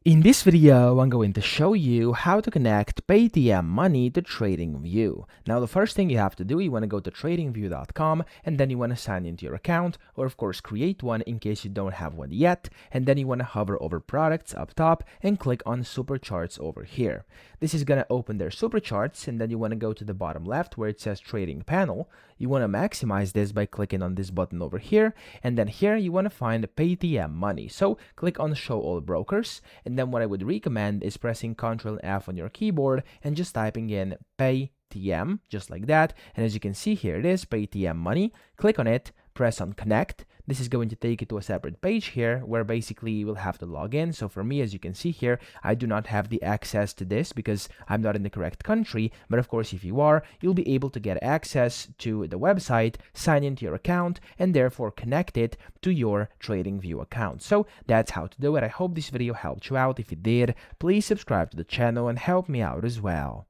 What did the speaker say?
In this video, I'm going to show you how to connect Paytm Money to TradingView. Now, the first thing you have to do, you want to go to tradingview.com and then you want to sign into your account, or of course create one in case you don't have one yet, and then you want to hover over products up top and click on super charts over here. This is going to open their super charts, and then you want to go to the bottom left where it says trading panel. You want to maximize this by clicking on this button over here, and then here you want to find Paytm Money. So click on show all brokers, and then what I would recommend is pressing Ctrl F on your keyboard and just typing in Paytm, just like that. And as you can see here, it is Paytm Money. Click on it, press on connect. This is going to take you to a separate page here where basically you will have to log in. So for me, as you can see here, I do not have the access to this because I'm not in the correct country. But of course, if you are, you'll be able to get access to the website, sign into your account, and therefore connect it to your TradingView account. So that's how to do it. I hope this video helped you out. If it did, please subscribe to the channel and help me out as well.